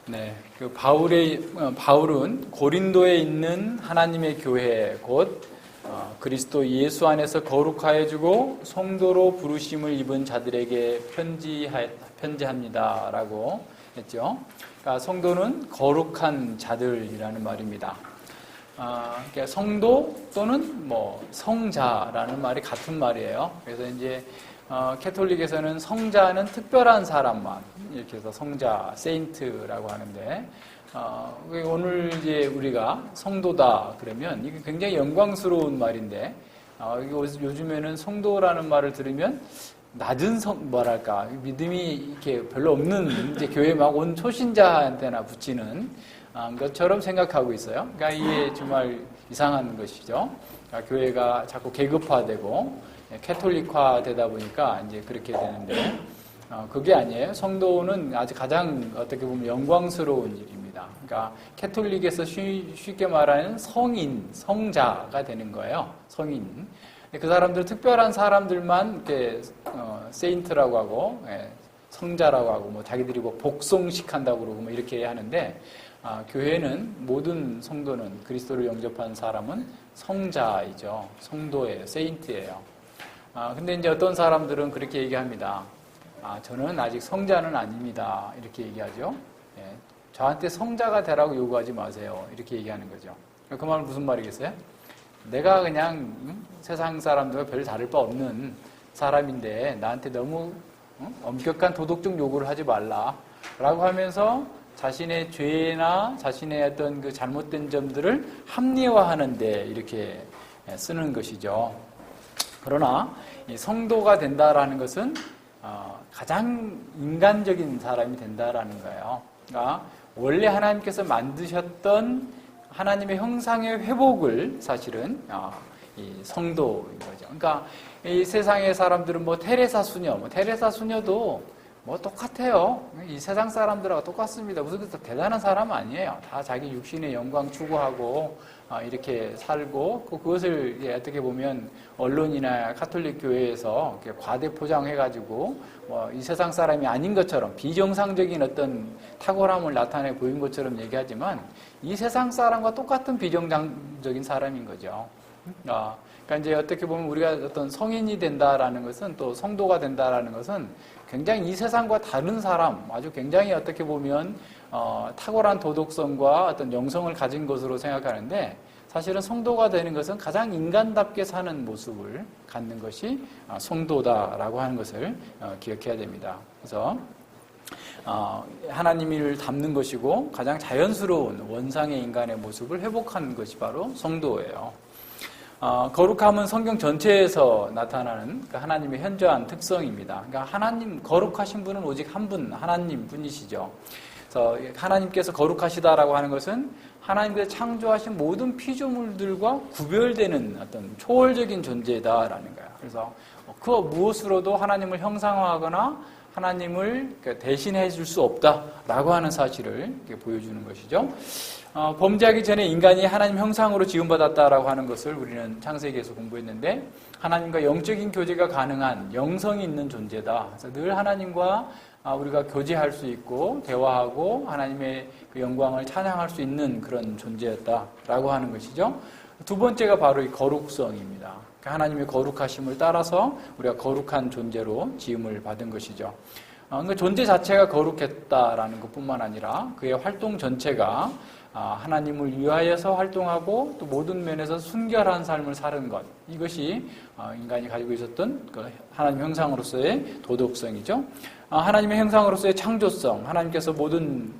네, 바울은 고린도에 있는 하나님의 교회 곧 그리스도 예수 안에서 거룩하여지고 성도로 부르심을 입은 자들에게 편지합니다라고 했죠. 그러니까 성도는 거룩한 자들이라는 말입니다. 그러니까 성도 또는 성자라는 말이 같은 말이에요. 그래서 이제 캐톨릭에서는 성자는 특별한 사람만 이렇게 해서 성자, 세인트라고 하는데 오늘 이제 우리가 성도다 그러면 이게 굉장히 영광스러운 말인데 요즘에는 성도라는 말을 들으면 낮은 믿음이 이렇게 별로 없는 이제 교회 막 온 초신자한테나 붙이는 것처럼 생각하고 있어요. 그러니까 이게 정말 이상한 것이죠. 그러니까 교회가 자꾸 계급화되고 캐톨릭화 되다 보니까 이제 그렇게 되는데 그게 아니에요. 성도는 아주 가장 어떻게 보면 영광스러운 일입니다. 그러니까 캐톨릭에서 쉽게 말하는 성인, 성자가 되는 거예요. 성인. 그 사람들 특별한 사람들만 이렇게 세인트라고 하고 성자라고 하고 자기들이 복송식 한다고 그러고 이렇게 하는데 교회는 모든 성도는 그리스도를 영접한 사람은 성자이죠. 성도예요. 세인트예요. 근데 이제 어떤 사람들은 그렇게 얘기합니다. 저는 아직 성자는 아닙니다. 이렇게 얘기하죠. 저한테 성자가 되라고 요구하지 마세요. 이렇게 얘기하는 거죠. 그 말은 무슨 말이겠어요? 내가 그냥 세상 사람들과 별 다를 바 없는 사람인데 나한테 너무 엄격한 도덕적 요구를 하지 말라라고 하면서 자신의 죄나 자신의 어떤 그 잘못된 점들을 합리화하는데 이렇게 쓰는 것이죠. 그러나 이 성도가 된다라는 것은 가장 인간적인 사람이 된다라는 거예요. 그러니까 원래 하나님께서 만드셨던 하나님의 형상의 회복을 사실은 이 성도인 거죠. 그러니까 이 세상의 사람들은 테레사 수녀도 똑같아요. 이 세상 사람들하고 똑같습니다. 무슨 대단한 사람 아니에요. 다 자기 육신의 영광 추구하고 이렇게 살고 그것을 어떻게 보면 언론이나 카톨릭 교회에서 과대 포장해가지고 이 세상 사람이 아닌 것처럼 비정상적인 어떤 탁월함을 나타내 보인 것처럼 얘기하지만 이 세상 사람과 똑같은 비정상적인 사람인 거죠. 그러니까 이제 어떻게 보면 우리가 어떤 성인이 된다라는 것은 또 성도가 된다라는 것은 굉장히 이 세상과 다른 사람, 아주 굉장히 어떻게 보면 탁월한 도덕성과 어떤 영성을 가진 것으로 생각하는데 사실은 성도가 되는 것은 가장 인간답게 사는 모습을 갖는 것이 성도다라고 하는 것을 기억해야 됩니다. 그래서 하나님을 닮는 것이고 가장 자연스러운 원상의 인간의 모습을 회복하는 것이 바로 성도예요. 거룩함은 성경 전체에서 나타나는 하나님의 현저한 특성입니다. 그러니까 하나님 거룩하신 분은 오직 한 분, 하나님 분이시죠. 그래서 하나님께서 거룩하시다라고 하는 것은 하나님께서 창조하신 모든 피조물들과 구별되는 어떤 초월적인 존재다라는 거예요. 그래서 그 무엇으로도 하나님을 형상화하거나 하나님을 대신해 줄 수 없다라고 하는 사실을 보여주는 것이죠. 범죄하기 전에 인간이 하나님 형상으로 지음받았다라고 하는 것을 우리는 창세기에서 공부했는데 하나님과 영적인 교제가 가능한 영성이 있는 존재다. 그래서 늘 하나님과 우리가 교제할 수 있고 대화하고 하나님의 그 영광을 찬양할 수 있는 그런 존재였다라고 하는 것이죠. 두 번째가 바로 이 거룩성입니다. 하나님의 거룩하심을 따라서 우리가 거룩한 존재로 지음을 받은 것이죠. 그러니까 존재 자체가 거룩했다라는 것뿐만 아니라 그의 활동 전체가 하나님을 위하여서 활동하고 또 모든 면에서 순결한 삶을 사는 것, 이것이 인간이 가지고 있었던 그 하나님 형상으로서의 도덕성이죠. 하나님의 형상으로서의 창조성, 하나님께서 모든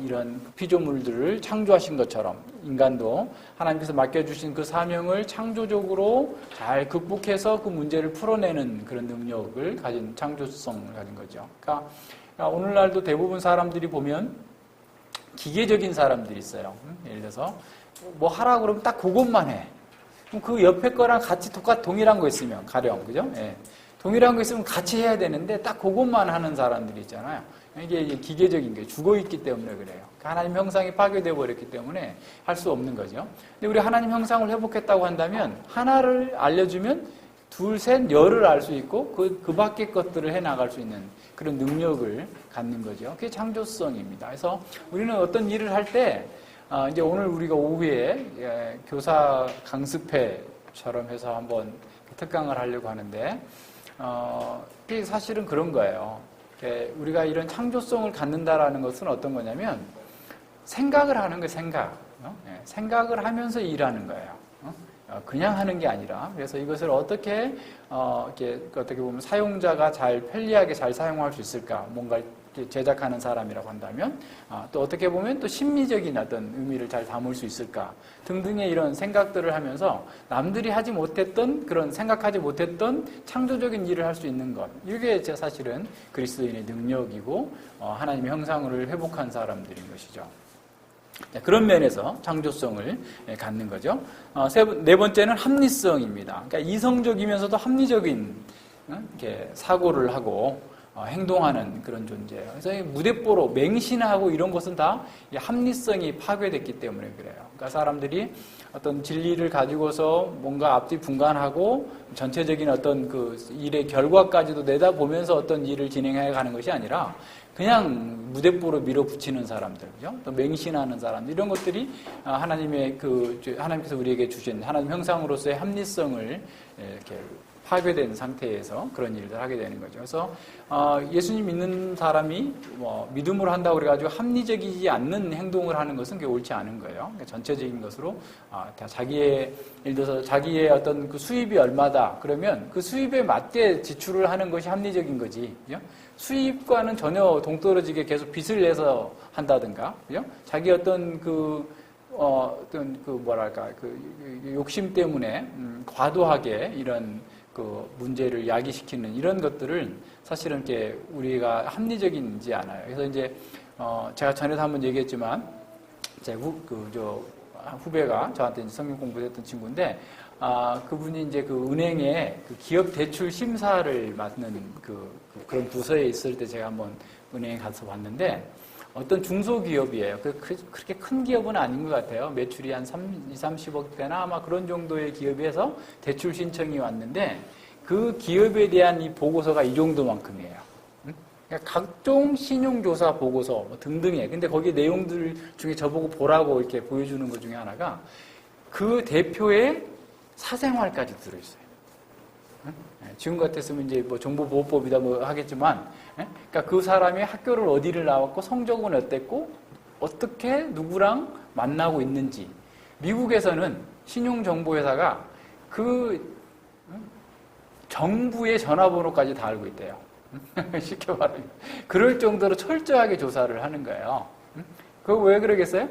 이런 피조물들을 창조하신 것처럼 인간도 하나님께서 맡겨주신 그 사명을 창조적으로 잘 극복해서 그 문제를 풀어내는 그런 능력을 가진 창조성을 가진 거죠. 그러니까 오늘날도 대부분 사람들이 보면 기계적인 사람들이 있어요. 예를 들어서 뭐 하라고 그러면 딱 그것만 해. 그럼 그 옆에 거랑 같이 동일한 거 있으면 가령 그죠? 예. 동일한 거 있으면 같이 해야 되는데 딱 그것만 하는 사람들이 있잖아요. 이게 기계적인 게 죽어있기 때문에 그래요. 하나님 형상이 파괴되어 버렸기 때문에 할 수 없는 거죠. 근데 우리 하나님 형상을 회복했다고 한다면 하나를 알려주면 둘, 셋, 열을 알 수 있고 그 밖의 것들을 해나갈 수 있는 그런 능력을 갖는 거죠. 그게 창조성입니다. 그래서 우리는 어떤 일을 할 때 이제 오늘 우리가 오후에 교사 강습회처럼 해서 한번 특강을 하려고 하는데 그게 사실은 그런 거예요. 우리가 이런 창조성을 갖는다라는 것은 어떤 거냐면 생각을 하는 거예요. 생각을 하면서 일하는 거예요. 그냥 하는 게 아니라 그래서 이것을 어떻게 어떻게 보면 사용자가 잘 편리하게 잘 사용할 수 있을까 뭔가 제작하는 사람이라고 한다면 또 어떻게 보면 또 심미적인 어떤 의미를 잘 담을 수 있을까 등등의 이런 생각들을 하면서 남들이 하지 못했던 그런 생각하지 못했던 창조적인 일을 할 수 있는 것 이게 사실은 그리스도인의 능력이고 하나님의 형상을 회복한 사람들인 것이죠. 그런 면에서 창조성을 갖는 거죠. 네 번째는 합리성입니다. 그러니까 이성적이면서도 합리적인 이렇게 사고를 하고 행동하는 그런 존재예요. 그래서 무대뽀로 맹신하고 이런 것은 다 합리성이 파괴됐기 때문에 그래요. 그러니까 사람들이 어떤 진리를 가지고서 뭔가 앞뒤 분간하고 전체적인 어떤 그 일의 결과까지도 내다보면서 어떤 일을 진행해 가는 것이 아니라 그냥 무대뽀로 밀어붙이는 사람들, 그죠? 또 맹신하는 사람들, 이런 것들이 하나님의 하나님께서 우리에게 주신 하나님 형상으로서의 합리성을 이렇게 파괴된 상태에서 그런 일을 하게 되는 거죠. 그래서 예수님 믿는 사람이 믿음으로 한다고 그래가지고 합리적이지 않는 행동을 하는 것은 그게 옳지 않은 거예요. 그러니까 전체적인 것으로 다 자기의 예를 들어서 자기의 어떤 그 수입이 얼마다 그러면 그 수입에 맞게 지출을 하는 것이 합리적인 거지. 그죠? 수입과는 전혀 동떨어지게 계속 빚을 내서 한다든가, 그죠? 자기 어떤 뭐랄까 욕심 때문에 과도하게 이런 그 문제를 야기시키는 이런 것들은 사실은 이렇게 우리가 합리적이지 않아요. 그래서 이제 제가 전에도 한번 얘기했지만 제 후배가 저한테 이제 성경 공부를 했던 친구인데 그분이 이제 그 은행에 그 기업 대출 심사를 맡는 그런 부서에 있을 때 제가 한번 은행에 가서 봤는데 어떤 중소기업이에요. 그렇게 큰 기업은 아닌 것 같아요. 매출이 한 30억 대나 아마 그런 정도의 기업에서 대출 신청이 왔는데 그 기업에 대한 이 보고서가 이 정도만큼이에요. 그러니까 각종 신용조사 보고서 등등에 근데 거기 내용들 중에 저보고 보라고 이렇게 보여주는 것 중에 하나가 그 대표의 사생활까지 들어있어요. 지금 같았으면 이제 뭐 정보보호법이다 뭐 하겠지만, 그러니까 그 사람이 학교를 어디를 나왔고 성적은 어땠고 어떻게 누구랑 만나고 있는지. 미국에서는 신용정보회사가 그 정부의 전화번호까지 다 알고 있대요. 쉽게 말하면 그럴 정도로 철저하게 조사를 하는 거예요. 그거 왜 그러겠어요?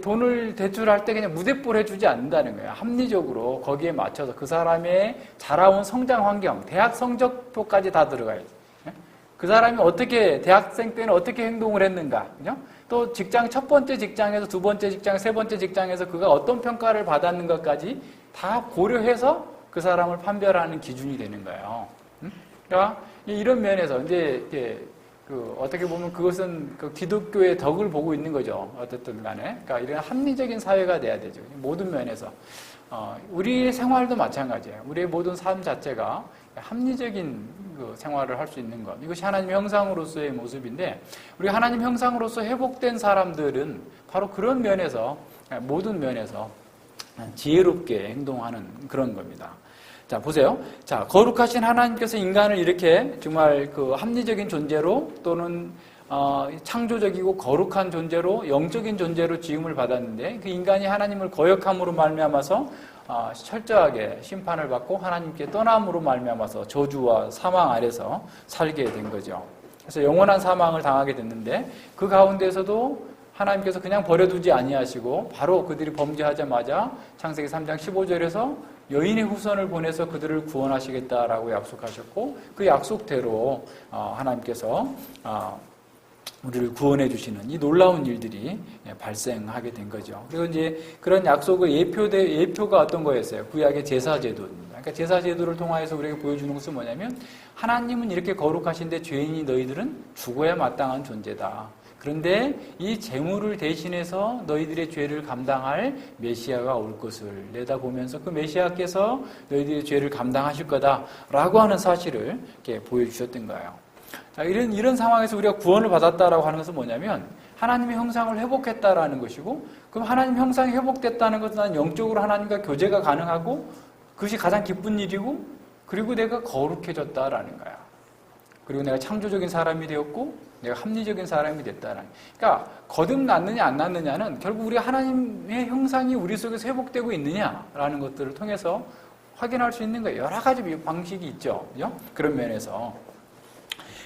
돈을 대출할 때 그냥 무대뽀를 해주지 않는다는 거예요. 합리적으로 거기에 맞춰서 그 사람의 자라온 성장 환경, 대학 성적표까지 다 들어가야지. 그 사람이 어떻게 대학생 때는 어떻게 행동을 했는가, 그죠? 또 직장 첫 번째 직장에서 두 번째 직장, 세 번째 직장에서 그가 어떤 평가를 받았는 것까지 다 고려해서 그 사람을 판별하는 기준이 되는 거예요. 그러니까 이런 면에서 이제 어떻게 보면 그것은 그 기독교의 덕을 보고 있는 거죠. 어쨌든 간에. 그러니까 이런 합리적인 사회가 돼야 되죠. 모든 면에서. 우리의 생활도 마찬가지예요. 우리의 모든 삶 자체가 합리적인 그 생활을 할 수 있는 것. 이것이 하나님 형상으로서의 모습인데, 우리가 하나님 형상으로서 회복된 사람들은 바로 그런 면에서, 모든 면에서 지혜롭게 행동하는 그런 겁니다. 자, 보세요. 자, 거룩하신 하나님께서 인간을 이렇게 정말 그 합리적인 존재로 또는 창조적이고 거룩한 존재로 영적인 존재로 지음을 받았는데 그 인간이 하나님을 거역함으로 말미암아서 철저하게 심판을 받고 하나님께 떠남으로 말미암아서 저주와 사망 아래서 살게 된 거죠. 그래서 영원한 사망을 당하게 됐는데 그 가운데서도 하나님께서 그냥 버려두지 아니하시고 바로 그들이 범죄하자마자 창세기 3장 15절에서 여인의 후손을 보내서 그들을 구원하시겠다라고 약속하셨고 그 약속대로 하나님께서 우리를 구원해 주시는 이 놀라운 일들이 발생하게 된 거죠. 그리고 이제 그런 약속을 예표가 어떤 거였어요? 구약의 제사제도입니다. 그러니까 제사제도를 통하여서 우리에게 보여주는 것은 뭐냐면 하나님은 이렇게 거룩하신데 죄인이 너희들은 죽어야 마땅한 존재다. 그런데 이 재물을 대신해서 너희들의 죄를 감당할 메시아가 올 것을 내다보면서 그 메시아께서 너희들의 죄를 감당하실 거다라고 하는 사실을 이렇게 보여주셨던 거예요. 자, 이런 상황에서 우리가 구원을 받았다라고 하는 것은 뭐냐면 하나님의 형상을 회복했다라는 것이고, 그럼 하나님 형상이 회복됐다는 것은 난 영적으로 하나님과 교제가 가능하고 그것이 가장 기쁜 일이고, 그리고 내가 거룩해졌다라는 거야. 그리고 내가 창조적인 사람이 되었고 내가 합리적인 사람이 됐다는. 그러니까 거듭났느냐 안 났느냐는 결국 우리 하나님의 형상이 우리 속에서 회복되고 있느냐라는 것들을 통해서 확인할 수 있는 거예요. 여러 가지 방식이 있죠. 그죠? 그런 면에서.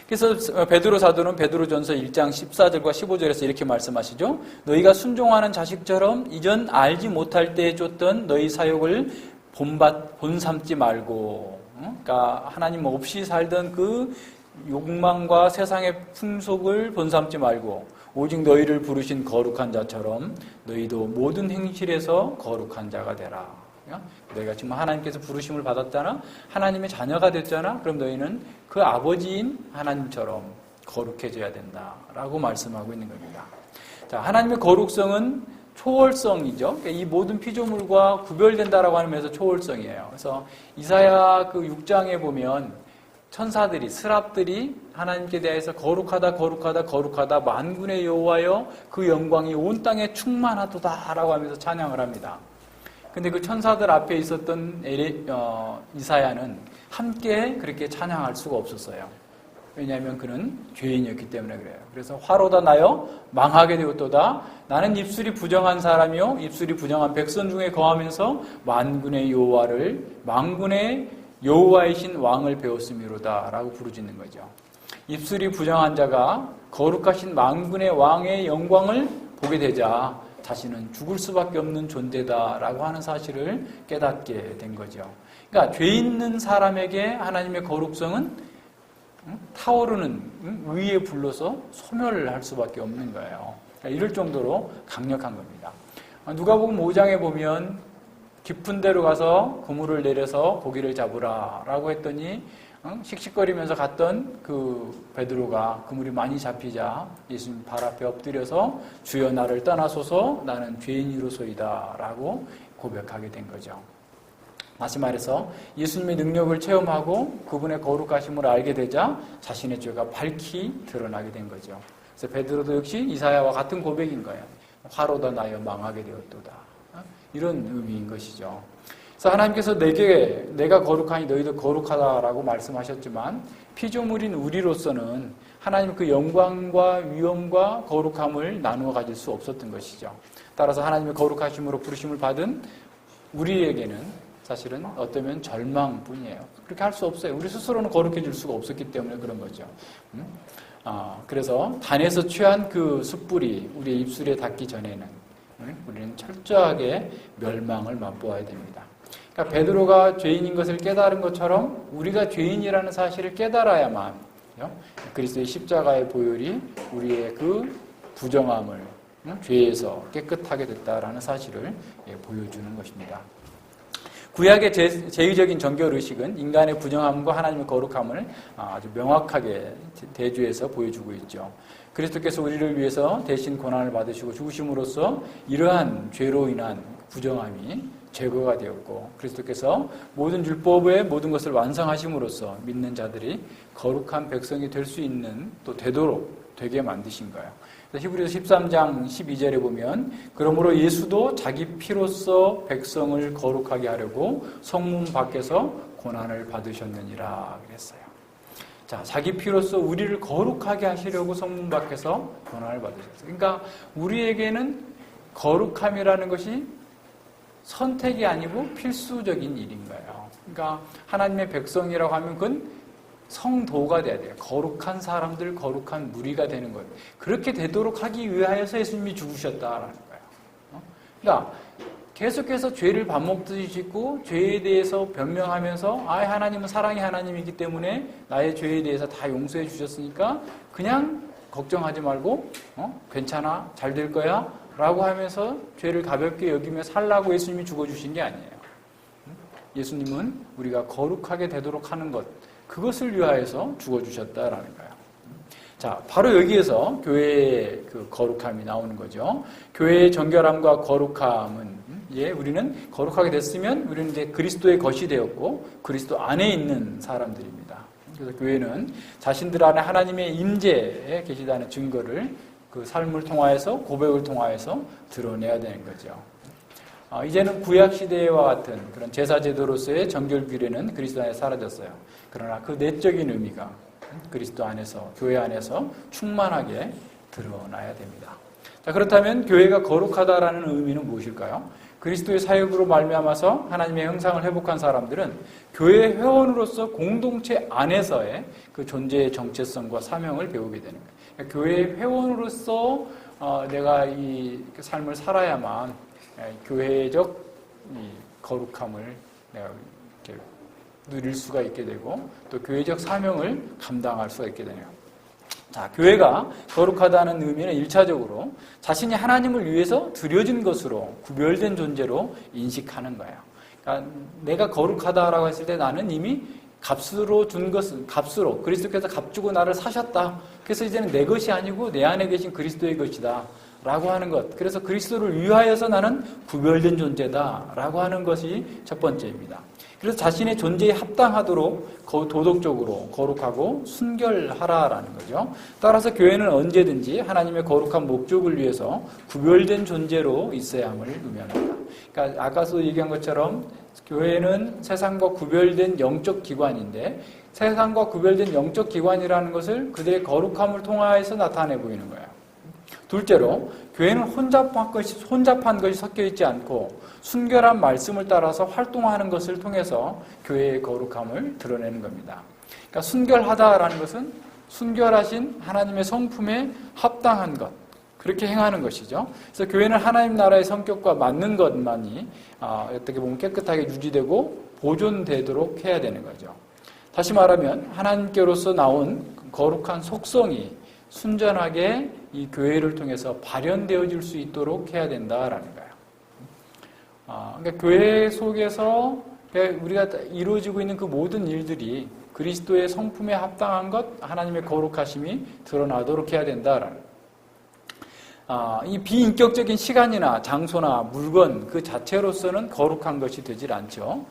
그래서 베드로 사도는 베드로전서 1장 14절과 15절에서 이렇게 말씀하시죠. 너희가 순종하는 자식처럼 이전 알지 못할 때 줬던 너희 사역을 본삼지 말고, 그러니까 하나님 없이 살던 그 욕망과 세상의 풍속을 본삼지 말고 오직 너희를 부르신 거룩한 자처럼 너희도 모든 행실에서 거룩한 자가 되라. 너희가 지금 하나님께서 부르심을 받았잖아. 하나님의 자녀가 됐잖아. 그럼 너희는 그 아버지인 하나님처럼 거룩해져야 된다라고 말씀하고 있는 겁니다. 자, 하나님의 거룩성은 초월성이죠. 그러니까 이 모든 피조물과 구별된다라고 하는 면에서 초월성이에요. 그래서 이사야 그 6장에 보면 천사들이, 스랍들이 하나님께 대해서 거룩하다 만군의 여호와여 그 영광이 온 땅에 충만하도다라고 하면서 찬양을 합니다. 근데 그 천사들 앞에 있었던 이사야는 함께 그렇게 찬양할 수가 없었어요. 왜냐하면 그는 죄인이었기 때문에 그래요. 그래서 화로다 나여 망하게 되었도다. 나는 입술이 부정한 사람이요 입술이 부정한 백성 중에 거하면서 만군의 여호와를 만군의 여호와이신 왕을 배웠음이로다 라고 부르짖는 거죠. 입술이 부정한 자가 거룩하신 만군의 왕의 영광을 보게 되자 자신은 죽을 수밖에 없는 존재다 라고 하는 사실을 깨닫게 된 거죠. 그러니까 죄 있는 사람에게 하나님의 거룩성은 타오르는 위에 불러서 소멸할 수밖에 없는 거예요. 그러니까 이럴 정도로 강력한 겁니다. 누가복음 5장에 보면 깊은 데로 가서 그물을 내려서 고기를 잡으라 라고 했더니 씩씩거리면서 갔던 그 베드로가 그물이 많이 잡히자 예수님 발 앞에 엎드려서 주여 나를 떠나소서 나는 죄인이로소이다 라고 고백하게 된 거죠. 다시 말해서 예수님의 능력을 체험하고 그분의 거룩하심을 알게 되자 자신의 죄가 밝히 드러나게 된 거죠. 그래서 베드로도 역시 이사야와 같은 고백인 거예요. 화로다 나여 망하게 되었도다. 이런 의미인 것이죠. 그래서 하나님께서 내가 거룩하니 너희도 거룩하다라고 말씀하셨지만 피조물인 우리로서는 하나님 그 영광과 위엄과 거룩함을 나누어 가질 수 없었던 것이죠. 따라서 하나님의 거룩하심으로 부르심을 받은 우리에게는 사실은 어쩌면 절망뿐이에요. 그렇게 할 수 없어요. 우리 스스로는 거룩해질 수가 없었기 때문에 그런 거죠. 그래서 단에서 취한 그 숯불이 우리의 입술에 닿기 전에는 우리는 철저하게 멸망을 맛보아야 됩니다. 그러니까 베드로가 죄인인 것을 깨달은 것처럼 우리가 죄인이라는 사실을 깨달아야만 그리스도의 십자가의 보혈이 우리의 그 부정함을 죄에서 깨끗하게 됐다라는 사실을 보여주는 것입니다. 구약의 제의적인 정결의식은 인간의 부정함과 하나님의 거룩함을 아주 명확하게 대조해서 보여주고 있죠. 그리스도께서 우리를 위해서 대신 고난을 받으시고 죽으심으로써 이러한 죄로 인한 부정함이 제거가 되었고 그리스도께서 모든 율법의 모든 것을 완성하심으로써 믿는 자들이 거룩한 백성이 될 수 있는 또 되도록 되게 만드신 거예요. 히브리서 13장 12절에 보면 그러므로 예수도 자기 피로써 백성을 거룩하게 하려고 성문 밖에서 고난을 받으셨느니라 그랬어요. 자, 자기 피로써 우리를 거룩하게 하시려고 성문 밖에서 고난을 받으셨어요. 그러니까 우리에게는 거룩함이라는 것이 선택이 아니고 필수적인 일인 거예요. 그러니까 하나님의 백성이라고 하면 그건 성도가 돼야 돼요. 거룩한 사람들, 거룩한 무리가 되는 거예요. 그렇게 되도록 하기 위하여서 예수님이 죽으셨다라는 거예요. 그러니까 계속해서 죄를 밥 먹듯이 짓고 죄에 대해서 변명하면서 하나님은 사랑의 하나님이기 때문에 나의 죄에 대해서 다 용서해 주셨으니까 그냥 걱정하지 말고 괜찮아, 잘 될 거야 라고 하면서 죄를 가볍게 여기며 살라고 예수님이 죽어주신 게 아니에요. 예수님은 우리가 거룩하게 되도록 하는 것, 그것을 위하여서 죽어주셨다라는 거예요. 자, 바로 여기에서 교회의 그 거룩함이 나오는 거죠. 교회의 정결함과 거룩함은, 우리는 거룩하게 됐으면 우리는 이제 그리스도의 것이 되었고 그리스도 안에 있는 사람들입니다. 그래서 교회는 자신들 안에 하나님의 임재에 계시다는 증거를 그 삶을 통하여서, 고백을 통하여서 드러내야 되는 거죠. 이제는 구약 시대와 같은 그런 제사 제도로서의 정결 규례는 그리스도 안에 사라졌어요. 그러나 그 내적인 의미가 그리스도 안에서, 교회 안에서 충만하게 드러나야 됩니다. 자, 그렇다면 교회가 거룩하다라는 의미는 무엇일까요? 그리스도의 사역으로 말미암아서 하나님의 형상을 회복한 사람들은 교회 회원으로서 공동체 안에서의 그 존재의 정체성과 사명을 배우게 되는 거예요. 그러니까 교회 회원으로서 내가 이 삶을 살아야만 교회적 이 거룩함을 내가 이렇게 누릴 수가 있게 되고 또 교회적 사명을 감당할 수가 있게 되네요. 자, 교회가 거룩하다는 의미는 1차적으로 자신이 하나님을 위해서 드려진 것으로 구별된 존재로 인식하는 거예요. 그러니까 내가 거룩하다라고 했을 때 나는 이미 값으로 준 것은, 값으로 그리스도께서 값주고 나를 사셨다. 그래서 이제는 내 것이 아니고 내 안에 계신 그리스도의 것이다 라고 하는 것. 그래서 그리스도를 위하여서 나는 구별된 존재다 라고 하는 것이 첫 번째입니다. 그래서 자신의 존재에 합당하도록 도덕적으로 거룩하고 순결하라라는 거죠. 따라서 교회는 언제든지 하나님의 거룩한 목적을 위해서 구별된 존재로 있어야 함을 의미합니다. 그러니까 아까도 얘기한 것처럼 교회는 세상과 구별된 영적 기관인데 세상과 구별된 영적 기관이라는 것을 그들의 거룩함을 통하여서 나타내 보이는 거예요. 둘째로 교회는 혼잡한 것이 섞여 있지 않고 순결한 말씀을 따라서 활동하는 것을 통해서 교회의 거룩함을 드러내는 겁니다. 그러니까 순결하다라는 것은 순결하신 하나님의 성품에 합당한 것, 그렇게 행하는 것이죠. 그래서 교회는 하나님 나라의 성격과 맞는 것만이 어떻게 보면 깨끗하게 유지되고 보존되도록 해야 되는 거죠. 다시 말하면 하나님께로서 나온 거룩한 속성이 순전하게 이 교회를 통해서 발현되어질 수 있도록 해야 된다라는 거예요. 그러니까 교회 속에서 우리가 이루어지고 있는 그 모든 일들이 그리스도의 성품에 합당한 것, 하나님의 거룩하심이 드러나도록 해야 된다라는 거예요. 이 비인격적인 시간이나 장소나 물건 그 자체로서는 거룩한 것이 되질 않죠.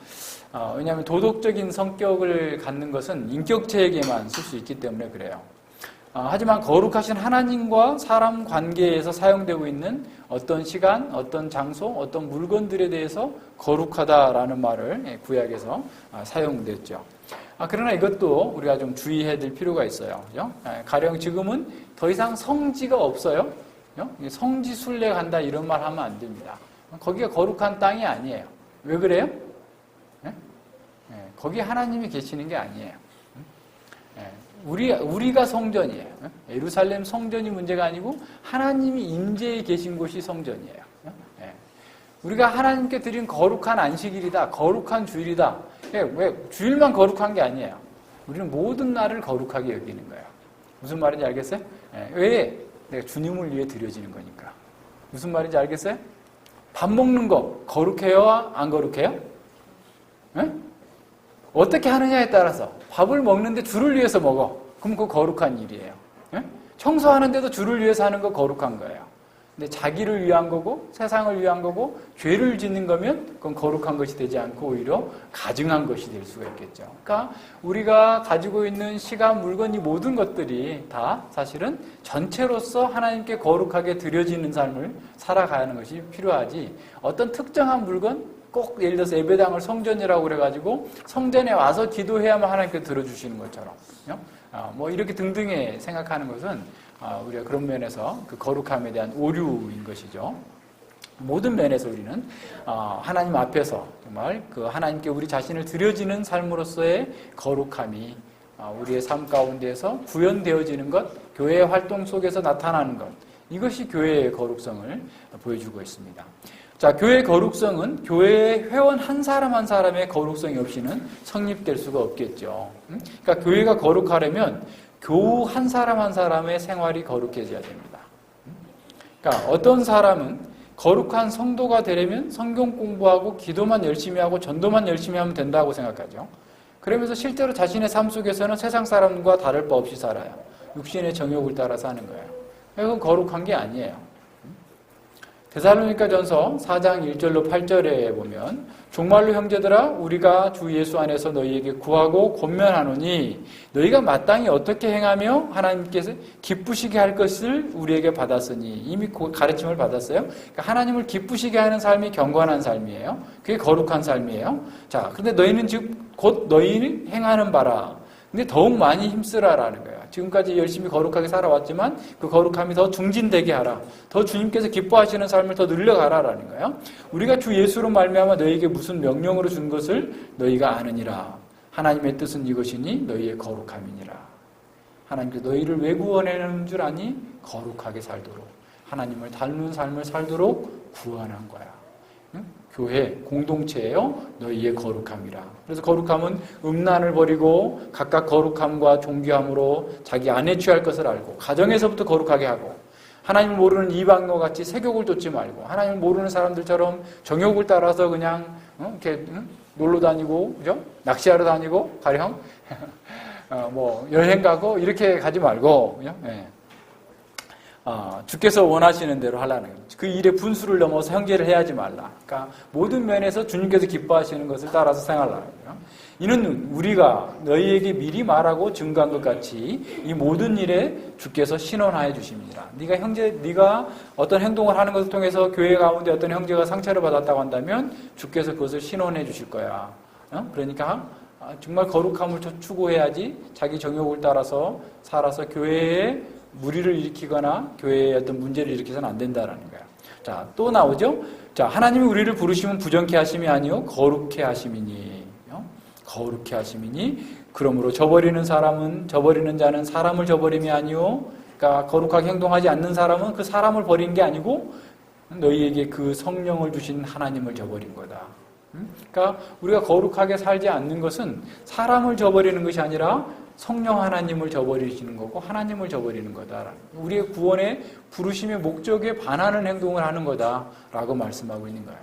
왜냐하면 도덕적인 성격을 갖는 것은 인격체에게만 쓸 수 있기 때문에 그래요. 하지만 거룩하신 하나님과 사람 관계에서 사용되고 있는 어떤 시간, 어떤 장소, 어떤 물건들에 대해서 거룩하다라는 말을 구약에서 사용됐죠. 그러나 이것도 우리가 좀 주의해야 될 필요가 있어요. 그죠? 가령 지금은 더 이상 성지가 없어요. 성지 순례 간다 이런 말 하면 안 됩니다. 거기가 거룩한 땅이 아니에요. 왜 그래요? 거기 하나님이 계시는 게 아니에요. 우리가 성전이에요. 예루살렘 성전이 문제가 아니고 하나님이 임재해 계신 곳이 성전이에요. 우리가 하나님께 드린 거룩한 안식일이다, 거룩한 주일이다. 왜 주일만 거룩한 게 아니에요. 우리는 모든 날을 거룩하게 여기는 거예요. 무슨 말인지 알겠어요? 왜? 내가 주님을 위해 드려지는 거니까. 무슨 말인지 알겠어요? 밥 먹는 거 거룩해요? 안 거룩해요? 어떻게 하느냐에 따라서 밥을 먹는데 주를 위해서 먹어. 그럼 그거 거룩한 일이에요. 청소하는데도 주를 위해서 하는 거 거룩한 거예요. 근데 자기를 위한 거고 세상을 위한 거고 죄를 짓는 거면 그건 거룩한 것이 되지 않고 오히려 가증한 것이 될 수가 있겠죠. 그러니까 우리가 가지고 있는 시간, 물건, 이 모든 것들이 다 사실은 전체로서 하나님께 거룩하게 드려지는 삶을 살아가는 것이 필요하지 어떤 특정한 물건 꼭 예를 들어서 예배당을 성전이라고 그래가지고 성전에 와서 기도해야만 하나님께 들어주시는 것처럼 뭐 이렇게 등등의 생각하는 것은 우리가 그런 면에서 그 거룩함에 대한 오류인 것이죠. 모든 면에서 우리는 하나님 앞에서 정말 그 하나님께 우리 자신을 드려지는 삶으로서의 거룩함이 우리의 삶 가운데에서 구현되어지는 것, 교회의 활동 속에서 나타나는 것, 이것이 교회의 거룩성을 보여주고 있습니다. 자, 교회의 거룩성은 교회의 회원 한 사람 한 사람의 거룩성이 없이는 성립될 수가 없겠죠. 그러니까 교회가 거룩하려면 교우 한 사람 한 사람의 생활이 거룩해져야 됩니다. 그러니까 어떤 사람은 거룩한 성도가 되려면 성경 공부하고 기도만 열심히 하고 전도만 열심히 하면 된다고 생각하죠. 그러면서 실제로 자신의 삶 속에서는 세상 사람과 다를 바 없이 살아요. 육신의 정욕을 따라 사는 거예요. 그건 거룩한 게 아니에요. 데살로니가 전서 4장 1절로 8절에 보면 정말로 형제들아 우리가 주 예수 안에서 너희에게 구하고 권면하노니 너희가 마땅히 어떻게 행하며 하나님께서 기쁘시게 할 것을 우리에게 받았으니 이미 가르침을 받았어요. 그러니까 하나님을 기쁘시게 하는 삶이 경건한 삶이에요. 그게 거룩한 삶이에요. 자, 근데 너희는 즉 곧 너희는 행하는 바라. 근데 더욱 많이 힘쓰라라는 거예요. 지금까지 열심히 거룩하게 살아왔지만 그 거룩함이 더 중진되게 하라. 더 주님께서 기뻐하시는 삶을 더 늘려가라라는 거예요. 우리가 주 예수로 말미암아 너희에게 무슨 명령으로 준 것을 너희가 아느니라. 하나님의 뜻은 이것이니 너희의 거룩함이니라. 하나님께서 너희를 왜 구원하는 줄 아니? 거룩하게 살도록. 하나님을 닮는 삶을 살도록 구원한 거야. 응? 교회, 공동체예요. 너희의 거룩함이라. 그래서 거룩함은 음란을 버리고 각각 거룩함과 존귀함으로 자기 안에 취할 것을 알고 가정에서부터 거룩하게 하고 하나님을 모르는 이방인과 같이 세욕을 쫓지 말고 하나님을 모르는 사람들처럼 정욕을 따라서 그냥 이렇게 놀러 다니고 그죠? 낚시하러 다니고 가령 뭐 여행 가고 이렇게 가지 말고 그죠? 네. 주께서 원하시는 대로 하라는 거죠. 그 일의 분수를 넘어서 형제를 해야지 말라. 그러니까 모든 면에서 주님께서 기뻐하시는 것을 따라서 생활하라는 거예요. 이는 우리가 너희에게 미리 말하고 증거한 것 같이 이 모든 일에 주께서 신원하여 주십니다. 네가 어떤 행동을 하는 것을 통해서 교회 가운데 어떤 형제가 상처를 받았다고 한다면 주께서 그것을 신원해 주실 거야. 그러니까 정말 거룩함을 추구해야지 자기 정욕을 따라서 살아서 교회에 무리를 일으키거나 교회에 어떤 문제를 일으켜서는 안 된다라는 거예요. 자, 또 나오죠? 자, 하나님이 우리를 부르시면 부정케 하심이 아니요 거룩케 하심이니. 거룩케 하심이니 그러므로 저버리는 자는 사람을 저버림이 아니요. 그러니까 거룩하게 행동하지 않는 사람은 그 사람을 버린 게 아니고 너희에게 그 성령을 주신 하나님을 저버린 거다. 그러니까 우리가 거룩하게 살지 않는 것은 사람을 저버리는 것이 아니라 성령 하나님을 저버리시는 거고 하나님을 저버리는 거다. 우리의 구원의 부르심의 목적에 반하는 행동을 하는 거다라고 말씀하고 있는 거예요.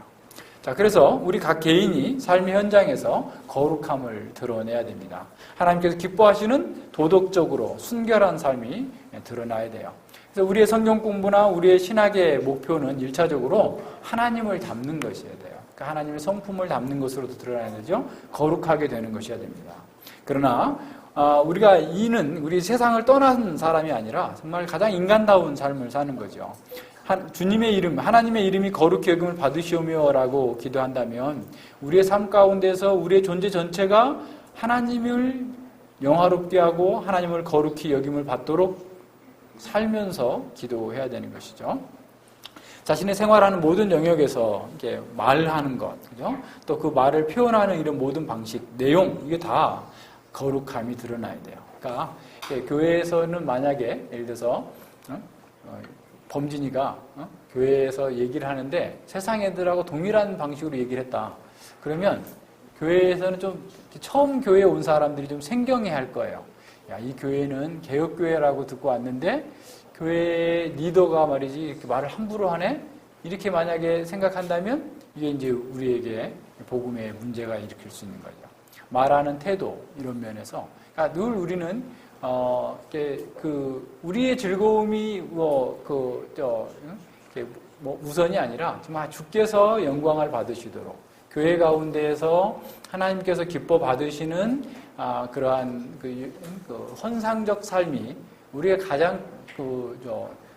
자, 그래서 우리 각 개인이 삶의 현장에서 거룩함을 드러내야 됩니다. 하나님께서 기뻐하시는 도덕적으로 순결한 삶이 드러나야 돼요. 그래서 우리의 성경 공부나 우리의 신학의 목표는 1차적으로 하나님을 닮는 것이어야 돼요. 그러니까 하나님의 성품을 닮는 것으로도 드러나야 되죠. 거룩하게 되는 것이어야 됩니다. 그러나 우리가 우리 세상을 떠난 사람이 아니라 정말 가장 인간다운 삶을 사는 거죠. 주님의 이름, 하나님의 이름이 거룩히 여김을 받으시오며라고 기도한다면 우리의 삶 가운데서 우리의 존재 전체가 하나님을 영화롭게 하고 하나님을 거룩히 여김을 받도록 살면서 기도해야 되는 것이죠. 자신의 생활하는 모든 영역에서 이렇게 말하는 것, 그죠? 또 그 말을 표현하는 이런 모든 방식, 내용, 이게 다 거룩함이 드러나야 돼요. 그러니까 교회에서는 만약에 예를 들어서 범진이가 교회에서 얘기를 하는데 세상 애들하고 동일한 방식으로 얘기를 했다. 그러면 교회에서는 좀 처음 교회에 온 사람들이 좀 생경해할 거예요. 야, 이 교회는 개혁교회라고 듣고 왔는데 교회 리더가 말이지 이렇게 말을 함부로 하네? 이렇게 만약에 생각한다면 이게 이제 우리에게 복음의 문제가 일으킬 수 있는 거죠. 말하는 태도 이런 면에서 그러니까 늘 우리는 우리의 즐거움이 우선이 아니라 정말 주께서 영광을 받으시도록 교회 가운데에서 하나님께서 기뻐 받으시는 그러한 헌상적 삶이 우리의 가장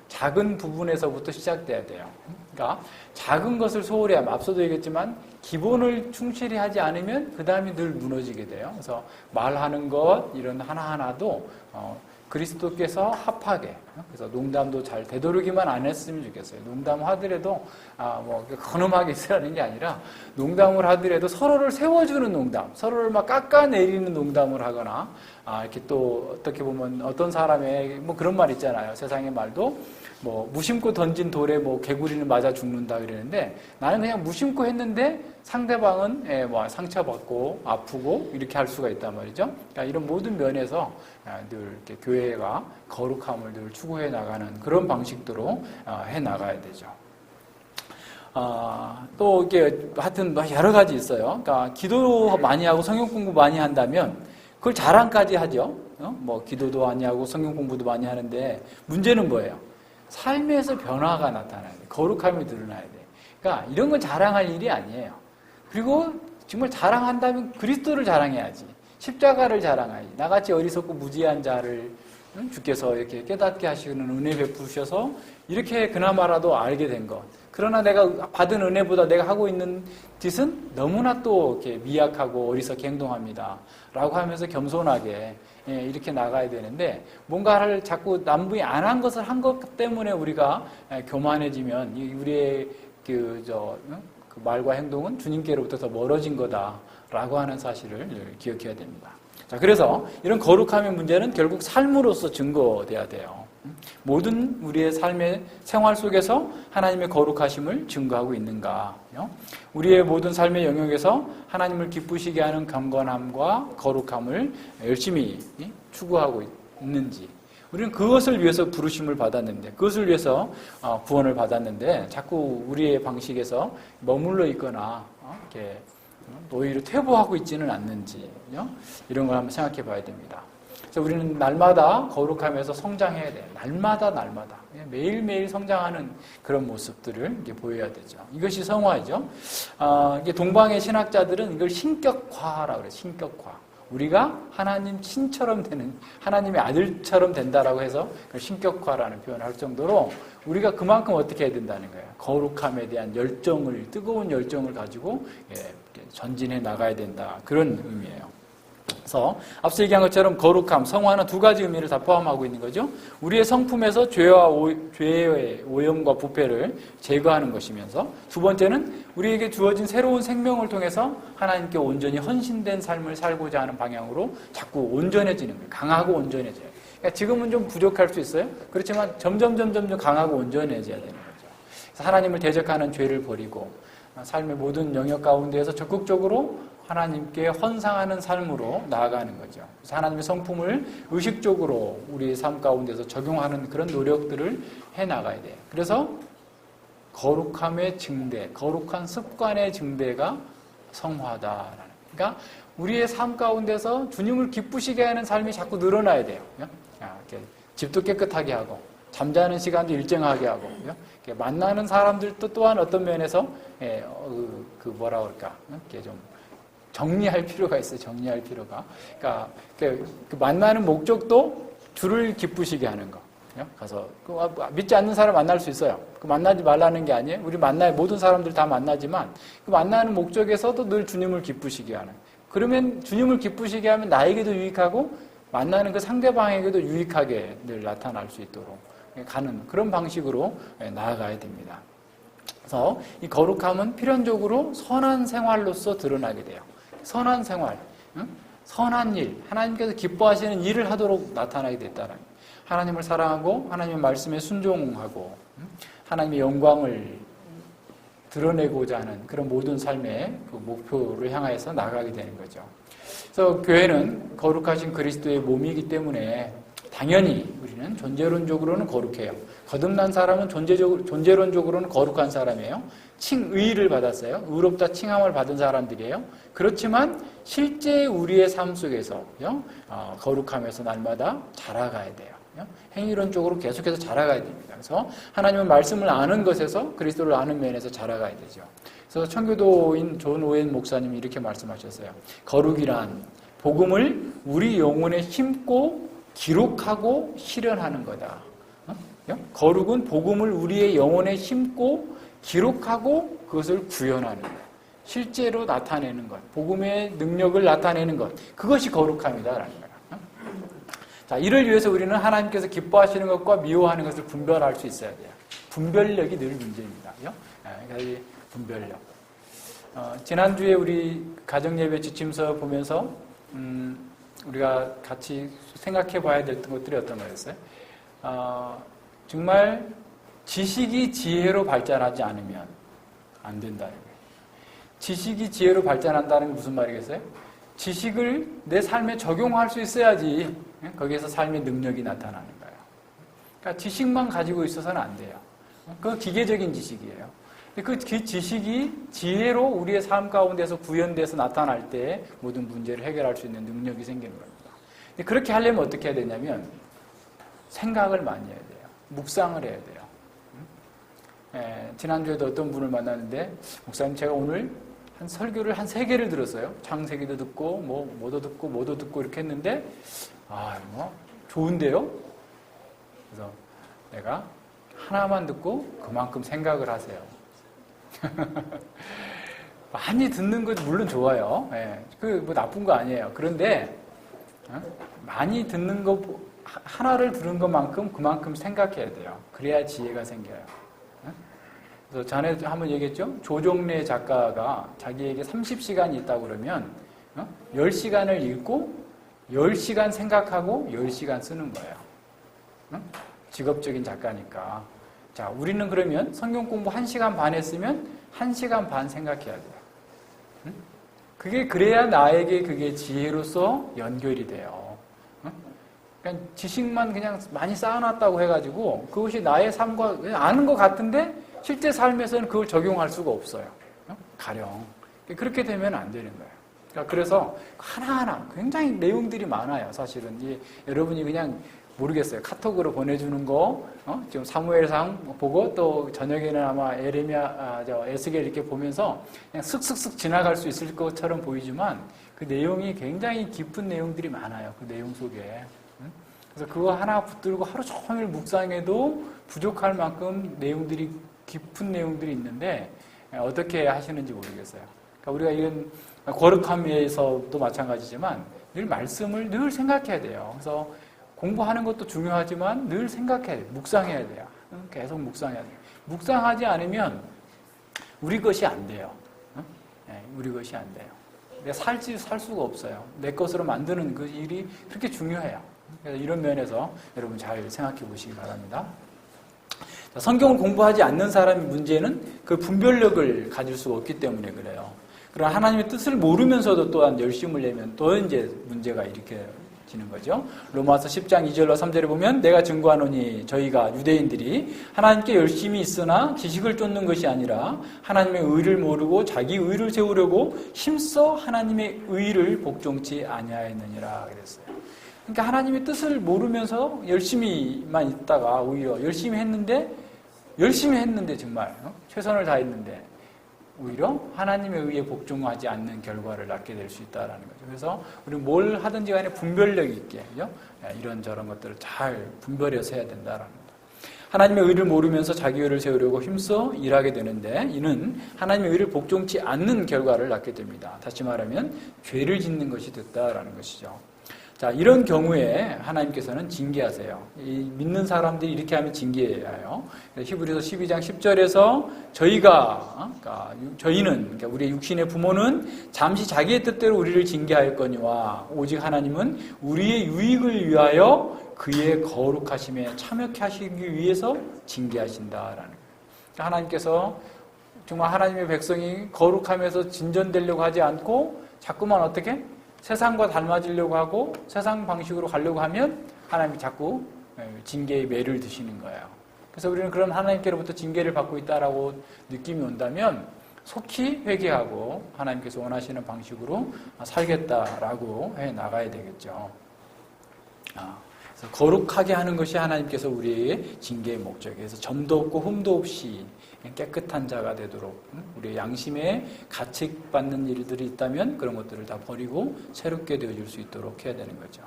작은 부분에서부터 시작돼야 돼요. 그러니까 작은 것을 소홀히 하면 앞서도 얘기했지만 기본을 충실히 하지 않으면 그 다음이 늘 무너지게 돼요. 그래서 말하는 것 이런 하나하나도 그리스도께서 합하게 그래서 농담도 잘 되도록이만 안 했으면 좋겠어요. 농담하더라도 건음하게 있으라는 게 아니라 농담을 하더라도 서로를 세워주는 농담, 서로를 막 깎아내리는 농담을 하거나 이렇게 또 어떻게 보면 어떤 사람의 그런 말 있잖아요. 세상의 말도 무심코 던진 돌에 개구리는 맞아 죽는다 그러는데 나는 그냥 무심코 했는데 상대방은 상처받고 아프고 이렇게 할 수가 있단 말이죠. 그러니까 이런 모든 면에서 늘 이렇게 교회가 거룩함을 늘 추구해 나가는 그런 방식대로 해 나가야 되죠. 또 이게 하여튼 여러 가지 있어요. 그러니까 기도 많이 하고 성경 공부 많이 한다면 그걸 자랑까지 하죠. 뭐 기도도 많이 하고 성경 공부도 많이 하는데 문제는 뭐예요? 삶에서 변화가 나타나야 돼. 거룩함이 드러나야 돼. 그러니까 이런 건 자랑할 일이 아니에요. 그리고 정말 자랑한다면 그리스도를 자랑해야지. 십자가를 자랑하지. 나같이 어리석고 무지한 자를 주께서 이렇게 깨닫게 하시는 은혜 베푸셔서 이렇게 그나마라도 알게 된 것. 그러나 내가 받은 은혜보다 내가 하고 있는 짓은 너무나 또 이렇게 미약하고 어리석게 행동합니다. 라고 하면서 겸손하게 이렇게 나가야 되는데 뭔가를 자꾸 남분이 안 한 것을 한 것 때문에 우리가 교만해지면 우리의 그 말과 행동은 주님께로부터 더 멀어진 거다라고 하는 사실을 기억해야 됩니다. 자, 그래서 이런 거룩함의 문제는 결국 삶으로서 증거돼야 돼요. 모든 우리의 삶의 생활 속에서 하나님의 거룩하심을 증거하고 있는가? 우리의 모든 삶의 영역에서 하나님을 기쁘시게 하는 경건함과 거룩함을 열심히 추구하고 있는지, 우리는 그것을 위해서 부르심을 받았는데, 그것을 위해서 구원을 받았는데 자꾸 우리의 방식에서 머물러 있거나 이렇게 오히려 퇴보하고 있지는 않는지, 이런 걸 한번 생각해 봐야 됩니다. 그래서 우리는 날마다 거룩함에서 성장해야 돼요. 날마다 매일매일 성장하는 그런 모습들을 이제 보여야 되죠. 이것이 성화이죠. 이게 동방의 신학자들은 이걸 신격화라고 그래요. 신격화. 우리가 하나님 신처럼 되는, 하나님의 아들처럼 된다라고 해서 신격화라는 표현을 할 정도로 우리가 그만큼 어떻게 해야 된다는 거예요. 거룩함에 대한 열정을, 뜨거운 열정을 가지고 전진해 나가야 된다. 그런 의미예요. 그래서 앞서 얘기한 것처럼 거룩함, 성화는 두 가지 의미를 다 포함하고 있는 거죠. 우리의 성품에서 죄의 오염과 부패를 제거하는 것이면서, 두 번째는 우리에게 주어진 새로운 생명을 통해서 하나님께 온전히 헌신된 삶을 살고자 하는 방향으로 자꾸 온전해지는 거예요. 강하고 온전해져요. 그러니까 지금은 좀 부족할 수 있어요. 그렇지만 점점 강하고 온전해져야 되는 거죠. 그래서 하나님을 대적하는 죄를 버리고 삶의 모든 영역 가운데에서 적극적으로 하나님께 헌상하는 삶으로 나아가는 거죠. 그래서 하나님의 성품을 의식적으로 우리의 삶 가운데서 적용하는 그런 노력들을 해나가야 돼요. 그래서 거룩함의 증대, 거룩한 습관의 증대가 성화다라는. 그러니까 우리의 삶 가운데서 주님을 기쁘시게 하는 삶이 자꾸 늘어나야 돼요. 이렇게 집도 깨끗하게 하고, 잠자는 시간도 일정하게 하고, 만나는 사람들도 또한 어떤 면에서 뭐라 그럴까, 이렇게 좀 정리할 필요가 있어요. 정리할 필요가. 그러니까 그 만나는 목적도 주를 기쁘시게 하는 거. 가서 믿지 않는 사람 만날 수 있어요. 그 만나지 말라는 게 아니에요. 우리 모든 사람들 다 만나지만 그 만나는 목적에서도 늘 주님을 기쁘시게 하는. 그러면 주님을 기쁘시게 하면 나에게도 유익하고 만나는 그 상대방에게도 유익하게 늘 나타날 수 있도록 가는 그런 방식으로 나아가야 됩니다. 그래서 이 거룩함은 필연적으로 선한 생활로서 드러나게 돼요. 선한 생활, 선한 일, 하나님께서 기뻐하시는 일을 하도록 나타나게 됐다는, 하나님을 사랑하고 하나님의 말씀에 순종하고 하나님의 영광을 드러내고자 하는 그런 모든 삶의 그 목표를 향해서 나가게 되는 거죠. 그래서 교회는 거룩하신 그리스도의 몸이기 때문에 당연히 우리는 존재론적으로는 거룩해요. 거듭난 사람은 존재론적으로는 거룩한 사람이에요. 칭의를 받았어요. 의롭다 칭함을 받은 사람들이에요. 그렇지만 실제 우리의 삶 속에서 거룩함에서 날마다 자라가야 돼요. 행위론적으로 계속해서 자라가야 됩니다. 그래서 하나님의 말씀을 아는 것에서, 그리스도를 아는 면에서 자라가야 되죠. 그래서 청교도인 존 오웬 목사님이 이렇게 말씀하셨어요. 거룩이란 복음을 우리 영혼에 심고 기록하고 실현하는 거다. 거룩은 복음을 우리의 영혼에 심고 기록하고 그것을 구현하는 것, 실제로 나타내는 것, 복음의 능력을 나타내는 것, 그것이 거룩함이다라는 거예요. 자, 이를 위해서 우리는 하나님께서 기뻐하시는 것과 미워하는 것을 분별할 수 있어야 돼요. 분별력이 늘 문제입니다. 그러니까 이 분별력. 지난주에 우리 가정예배 지침서 보면서 우리가 같이 생각해 봐야 될 것들이 어떤 거였어요? 정말 지식이 지혜로 발전하지 않으면 안 된다는 거예요. 지식이 지혜로 발전한다는 게 무슨 말이겠어요? 지식을 내 삶에 적용할 수 있어야지 거기에서 삶의 능력이 나타나는 거예요. 그러니까 지식만 가지고 있어서는 안 돼요. 그건 기계적인 지식이에요. 그 지식이 지혜로 우리의 삶 가운데서 구현돼서 나타날 때 모든 문제를 해결할 수 있는 능력이 생기는 겁니다. 그렇게 하려면 어떻게 해야 되냐면 생각을 많이 해야 돼요. 묵상을 해야 돼요. 지난주에도 어떤 분을 만났는데 목사님 제가 오늘 한 설교를 한 3개를 들었어요. 창세기도 듣고 뭐도 듣고 이렇게 했는데 좋은데요? 그래서 내가 하나만 듣고 그만큼 생각을 하세요. 많이 듣는 것 물론 좋아요. 뭐 나쁜 거 아니에요. 그런데 많이 듣는 거 하나를 들은 것만큼 그만큼 생각해야 돼요. 그래야 지혜가 생겨요. 그래서 전에도 한번 얘기했죠. 조정래 작가가 자기에게 30시간이 있다고 그러면 10시간을 읽고 10시간 생각하고 10시간 쓰는 거예요. 직업적인 작가니까. 자, 우리는 그러면 성경 공부 1시간 반 했으면 1시간 반 생각해야 돼요. 그래야 나에게 그게 지혜로서 연결이 돼요. 그냥 지식만 그냥 많이 쌓아놨다고 해가지고 그것이 나의 삶과 그냥 아는 것 같은데 실제 삶에서는 그걸 적용할 수가 없어요. 가령. 그렇게 되면 안 되는 거예요. 그래서 하나하나 굉장히 내용들이 많아요. 사실은. 여러분이 그냥 모르겠어요. 카톡으로 보내주는 거, 지금 사무엘상 보고 또 저녁에는 아마 에스겔 이렇게 보면서 그냥 슥슥슥 지나갈 수 있을 것처럼 보이지만 그 내용이 굉장히 깊은 내용들이 많아요. 그 내용 속에. 그래서 그거 하나 붙들고 하루 종일 묵상해도 부족할 만큼 깊은 내용들이 있는데 어떻게 하시는지 모르겠어요. 그러니까 우리가 이런 거룩함에서도 마찬가지지만 늘 말씀을 늘 생각해야 돼요. 그래서 공부하는 것도 중요하지만 늘 생각해야 돼요. 묵상해야 돼요. 계속 묵상해야 돼요. 묵상하지 않으면 우리 것이 안 돼요. 우리 것이 안 돼요. 내가 살 수가 없어요. 내 것으로 만드는 그 일이 그렇게 중요해요. 그래서 이런 면에서 여러분 잘 생각해 보시기 바랍니다. 성경을 공부하지 않는 사람의 문제는 그 분별력을 가질 수가 없기 때문에 그래요. 그러나 하나님의 뜻을 모르면서도 또한 열심을 내면 또 이제 문제가 일으켜지는 거죠. 로마서 10장 2절로 3절에 보면 내가 증거하노니 저희가 유대인들이 하나님께 열심히 있으나 지식을 쫓는 것이 아니라 하나님의 의를 모르고 자기 의를 세우려고 힘써 하나님의 의를 복종치 아니하였느니라 그랬어요. 그러니까 하나님의 뜻을 모르면서 열심히만 있다가 오히려 열심히 했는데 정말 최선을 다했는데 오히려 하나님의 의에 복종하지 않는 결과를 낳게 될 수 있다는 거죠. 그래서 우리 뭘 하든지 간에 분별력 있게 이런저런 것들을 잘 분별해서 해야 된다는 겁니다. 하나님의 의를 모르면서 자기 의를 세우려고 힘써 일하게 되는데 이는 하나님의 의를 복종치 않는 결과를 낳게 됩니다. 다시 말하면 죄를 짓는 것이 됐다라는 것이죠. 자, 이런 경우에 하나님께서는 징계하세요. 믿는 사람들이 이렇게 하면 징계해요. 히브리서 12장 10절에서 저희는, 우리의 육신의 부모는 잠시 자기의 뜻대로 우리를 징계하였거니와 오직 하나님은 우리의 유익을 위하여 그의 거룩하심에 참여케 하시기 위해서 징계하신다라는 거예요. 하나님께서 정말 하나님의 백성이 거룩함에서 진전되려고 하지 않고 자꾸만 어떻게? 세상과 닮아지려고 하고 세상 방식으로 가려고 하면 하나님이 자꾸 징계의 매를 드시는 거예요. 그래서 우리는 그런 하나님께로부터 징계를 받고 있다라고 느낌이 온다면 속히 회개하고 하나님께서 원하시는 방식으로 살겠다라고 해 나가야 되겠죠. 그래서 거룩하게 하는 것이 하나님께서 우리의 징계의 목적이에요. 그래서 점도 없고 흠도 없이 깨끗한 자가 되도록 우리의 양심에 가책받는 일들이 있다면 그런 것들을 다 버리고 새롭게 되어질 수 있도록 해야 되는 거죠.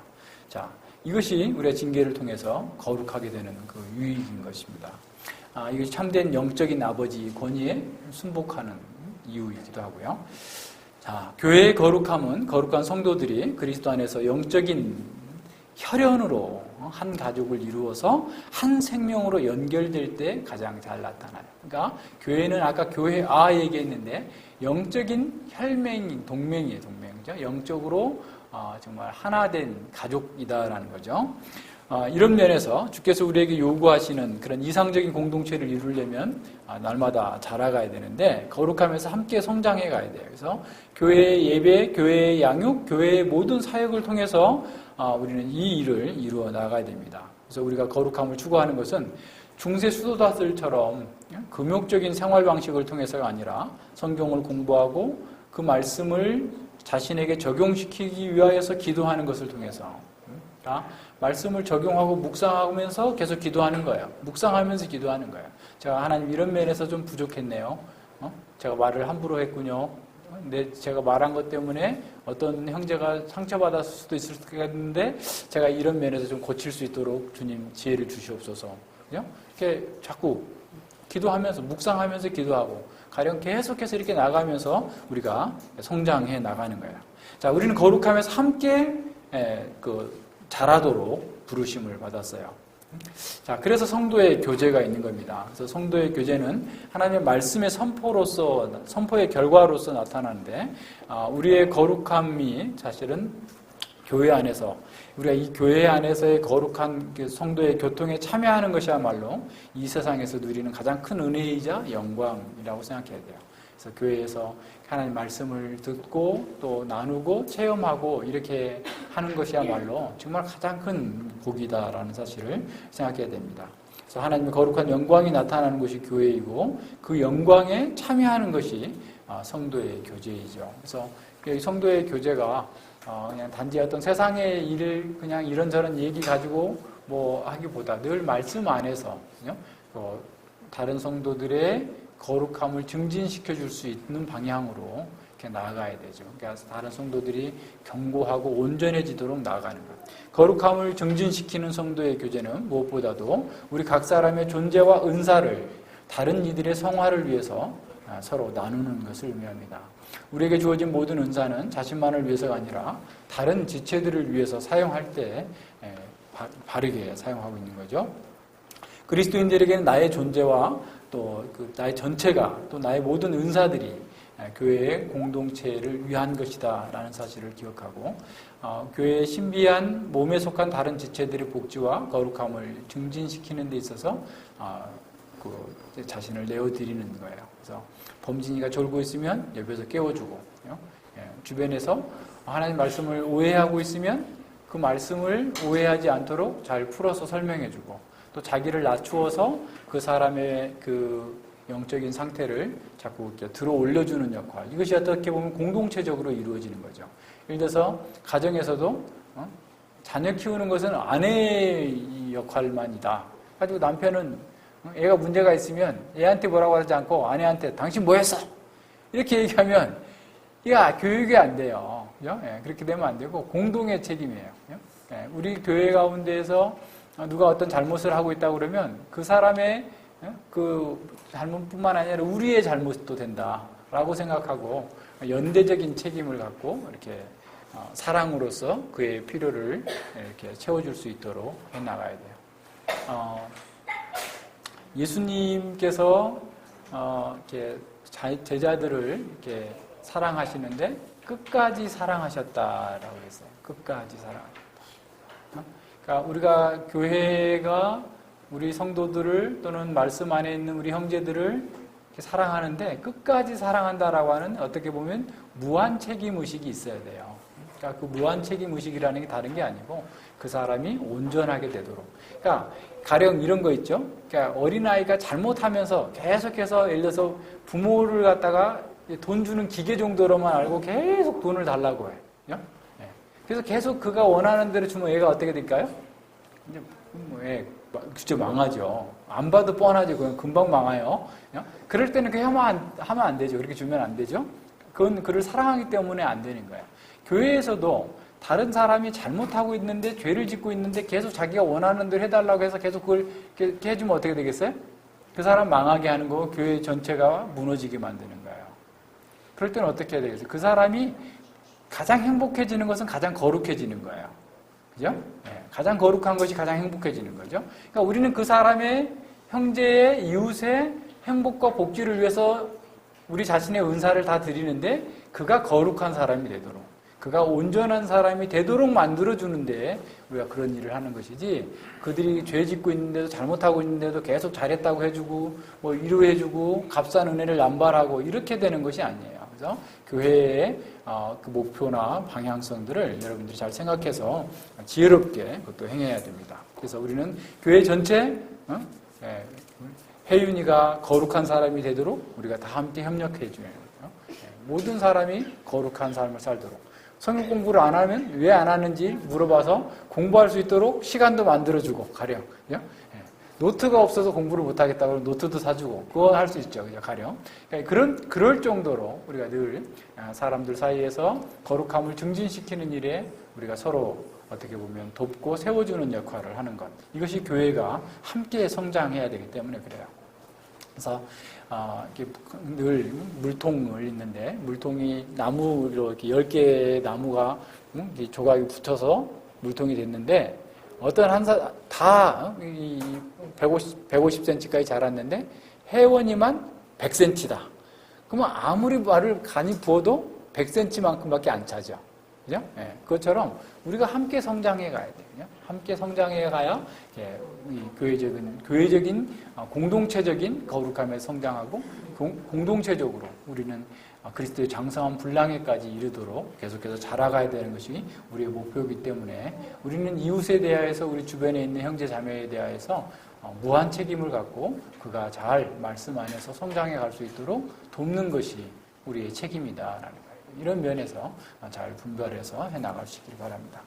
자, 이것이 우리의 징계를 통해서 거룩하게 되는 그 유익인 것입니다. 이것이 참된 영적인 아버지 권위에 순복하는 이유이기도 하고요. 자, 교회의 거룩함은 거룩한 성도들이 그리스도 안에서 영적인 혈연으로 한 가족을 이루어서 한 생명으로 연결될 때 가장 잘 나타나요. 그러니까 교회는 아까 교회 얘기했는데 영적인 혈맹인 동맹이에요. 동맹이죠. 영적으로 정말 하나 된 가족이다라는 거죠. 이런 면에서 주께서 우리에게 요구하시는 그런 이상적인 공동체를 이루려면 날마다 자라가야 되는데 거룩하면서 함께 성장해 가야 돼요. 그래서 교회의 예배, 교회의 양육, 교회의 모든 사역을 통해서 우리는 이 일을 이루어 나가야 됩니다. 그래서 우리가 거룩함을 추구하는 것은 중세 수도자들처럼 금욕적인 생활 방식을 통해서가 아니라 성경을 공부하고 그 말씀을 자신에게 적용시키기 위하여서 기도하는 것을 통해서 자, 말씀을 적용하고 묵상하면서 계속 기도하는 거예요. 묵상하면서 기도하는 거예요. 제가 하나님 이런 면에서 좀 부족했네요. 제가 말을 함부로 했군요. 근데 제가 말한 것 때문에 어떤 형제가 상처받았을 수도 있겠는데 제가 이런 면에서 좀 고칠 수 있도록 주님 지혜를 주시옵소서. 그죠? 이렇게 자꾸 기도하면서 묵상하면서 기도하고 가령 계속해서 이렇게 나가면서 우리가 성장해 나가는 거예요. 자, 우리는 거룩하면서 함께 자라도록 부르심을 받았어요. 자, 그래서 성도의 교제가 있는 겁니다. 그래서 성도의 교제는 하나님의 말씀의 선포의 결과로서 나타나는데, 우리의 거룩함이 사실은 교회 안에서, 우리가 이 교회 안에서의 거룩한 성도의 교통에 참여하는 것이야말로 이 세상에서 누리는 가장 큰 은혜이자 영광이라고 생각해야 돼요. 그래서 교회에서 하나님 말씀을 듣고 또 나누고 체험하고 이렇게 하는 것이야말로 정말 가장 큰 복이다라는 사실을 생각해야 됩니다. 그래서 하나님의 거룩한 영광이 나타나는 것이 교회이고 그 영광에 참여하는 것이 성도의 교제이죠. 그래서 이 성도의 교제가 그냥 단지 어떤 세상의 일을 그냥 이런저런 얘기 가지고 뭐 하기보다 늘 말씀 안에서 다른 성도들의 거룩함을 증진시켜 줄 수 있는 방향으로 이렇게 나아가야 되죠. 그러니까 다른 성도들이 견고하고 온전해지도록 나아가는 것. 거룩함을 증진시키는 성도의 교제는 무엇보다도 우리 각 사람의 존재와 은사를 다른 이들의 성화를 위해서 서로 나누는 것을 의미합니다. 우리에게 주어진 모든 은사는 자신만을 위해서가 아니라 다른 지체들을 위해서 사용할 때 바르게 사용하고 있는 거죠. 그리스도인들에게는 나의 존재와 또 나의 전체가 또 나의 모든 은사들이 교회의 공동체를 위한 것이다 라는 사실을 기억하고 교회의 신비한 몸에 속한 다른 지체들의 복지와 거룩함을 증진시키는 데 있어서 자신을 내어드리는 거예요. 그래서 범진이가 졸고 있으면 옆에서 깨워주고 주변에서 하나님 말씀을 오해하고 있으면 그 말씀을 오해하지 않도록 잘 풀어서 설명해주고 또 자기를 낮추어서 그 사람의 그 영적인 상태를 자꾸 이렇게 들어 올려주는 역할. 이것이 어떻게 보면 공동체적으로 이루어지는 거죠. 예를 들어서 가정에서도 자녀 키우는 것은 아내의 역할만이다. 가지고 남편은 애가 문제가 있으면 애한테 뭐라고 하지 않고 아내한테 당신 뭐 했어? 이렇게 얘기하면 이거 교육이 안 돼요. 그죠? 그렇게 되면 안 되고 공동의 책임이에요. 우리 교회 가운데에서 누가 어떤 잘못을 하고 있다고 그러면 그 사람의 그 잘못뿐만 아니라 우리의 잘못도 된다라고 생각하고 연대적인 책임을 갖고 이렇게 사랑으로서 그의 필요를 이렇게 채워줄 수 있도록 해나가야 돼요. 예수님께서 이렇게 제자들을 이렇게 사랑하시는데 끝까지 사랑하셨다라고 했어요. 끝까지 사랑하셨다. 그러니까 우리가 교회가 우리 성도들을 또는 말씀 안에 있는 우리 형제들을 이렇게 사랑하는데 끝까지 사랑한다라고 하는 어떻게 보면 무한 책임 의식이 있어야 돼요. 그러니까 그 무한 책임 의식이라는 게 다른 게 아니고 그 사람이 온전하게 되도록. 그러니까 가령 이런 거 있죠. 그러니까 어린아이가 잘못하면서 계속해서 예를 들어서 부모를 갖다가 돈 주는 기계 정도로만 알고 계속 돈을 달라고 해요. 그래서 계속 그가 원하는 대로 주면 애가 어떻게 될까요? 이제 애 진짜 망하죠. 안 봐도 뻔하지. 그냥 금방 망해요. 그럴 때는 그냥 하면 안 되죠. 그렇게 주면 안 되죠. 그건 그를 사랑하기 때문에 안 되는 거예요. 교회에서도 다른 사람이 잘못하고 있는데 죄를 짓고 있는데 계속 자기가 원하는 대로 해달라고 해서 계속 그걸 이렇게 해주면 어떻게 되겠어요? 그 사람 망하게 하는 거고 교회 전체가 무너지게 만드는 거예요. 그럴 때는 어떻게 해야 되겠어요? 그 사람이 가장 행복해지는 것은 가장 거룩해지는 거예요. 그죠? 가장 거룩한 것이 가장 행복해지는 거죠. 그러니까 우리는 그 사람의 형제의 이웃의 행복과 복지를 위해서 우리 자신의 은사를 다 드리는데 그가 거룩한 사람이 되도록 그가 온전한 사람이 되도록 만들어주는데 우리가 그런 일을 하는 것이지 그들이 죄 짓고 있는데도 잘못하고 있는데도 계속 잘했다고 해주고 뭐 위로해주고 값싼 은혜를 남발하고 이렇게 되는 것이 아니에요. 그래서 교회의 그 목표나 방향성들을 여러분들이 잘 생각해서 지혜롭게 그것도 행해야 됩니다. 그래서 우리는 교회 전체 혜윤이가 거룩한 사람이 되도록 우리가 다 함께 협력해 줘야 돼요. 모든 사람이 거룩한 삶을 살도록 성경 공부를 안 하면 왜 안 하는지 물어봐서 공부할 수 있도록 시간도 만들어주고, 가령. 그죠? 노트가 없어서 공부를 못하겠다고 하면 노트도 사주고, 그건 할 수 있죠. 그죠? 가령. 그러니까 그럴 정도로 우리가 늘 사람들 사이에서 거룩함을 증진시키는 일에 우리가 서로 어떻게 보면 돕고 세워주는 역할을 하는 것. 이것이 교회가 함께 성장해야 되기 때문에 그래요. 그래서 늘 물통을 있는데, 물통이 나무로 이렇게 10개의 나무가 조각이 붙어서 물통이 됐는데, 어떤 다 150cm까지 자랐는데 회원이만 100cm다. 그러면 아무리 말을 간이 부어도 100cm만큼밖에 안 차죠. 그죠? 예, 그것처럼 우리가 함께 성장해 가야 돼요. 함께 성장해 가야 이 교회적인 공동체적인 거룩함에 성장하고 공동체적으로 우리는 그리스도의 장성한 분량에까지 이르도록 계속해서 자라가야 되는 것이 우리의 목표이기 때문에 우리는 이웃에 대하여서 우리 주변에 있는 형제 자매에 대하여서 무한 책임을 갖고 그가 잘 말씀 안에서 성장해 갈 수 있도록 돕는 것이 우리의 책임이다라는 거예요. 이런 면에서 잘 분별해서 해나갈 수 있기를 바랍니다.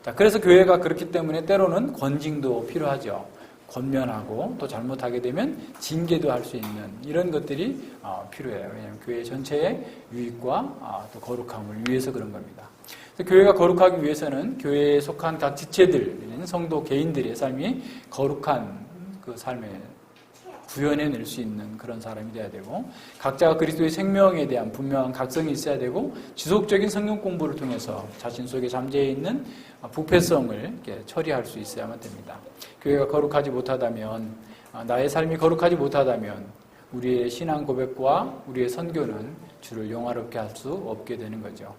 자, 그래서 교회가 그렇기 때문에 때로는 권징도 필요하죠. 권면하고 또 잘못하게 되면 징계도 할 수 있는 이런 것들이 필요해요. 왜냐하면 교회 전체의 유익과 또 거룩함을 위해서 그런 겁니다. 그래서 교회가 거룩하기 위해서는 교회에 속한 각 지체들, 성도 개인들의 삶이 거룩한 그 삶에 구현해낼 수 있는 그런 사람이 돼야 되고, 각자가 그리스도의 생명에 대한 분명한 각성이 있어야 되고, 지속적인 성경 공부를 통해서 자신 속에 잠재해 있는 부패성을 이렇게 처리할 수 있어야만 됩니다. 교회가 거룩하지 못하다면, 나의 삶이 거룩하지 못하다면 우리의 신앙 고백과 우리의 선교는 주를 영화롭게 할 수 없게 되는 거죠.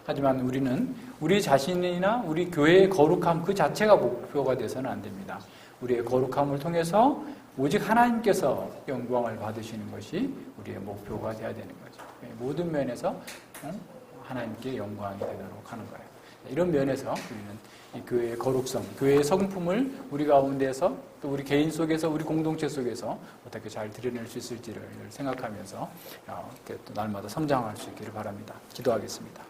하지만 우리는 우리 자신이나 우리 교회의 거룩함 그 자체가 목표가 돼서는 안 됩니다. 우리의 거룩함을 통해서 오직 하나님께서 영광을 받으시는 것이 우리의 목표가 되어야 되는 거죠. 모든 면에서 하나님께 영광이 되도록 하는 거예요. 이런 면에서 우리는 이 교회의 거룩성, 교회의 성품을 우리 가운데서 또 우리 개인 속에서 우리 공동체 속에서 어떻게 잘 드러낼 수 있을지를 생각하면서 또 날마다 성장할 수 있기를 바랍니다. 기도하겠습니다.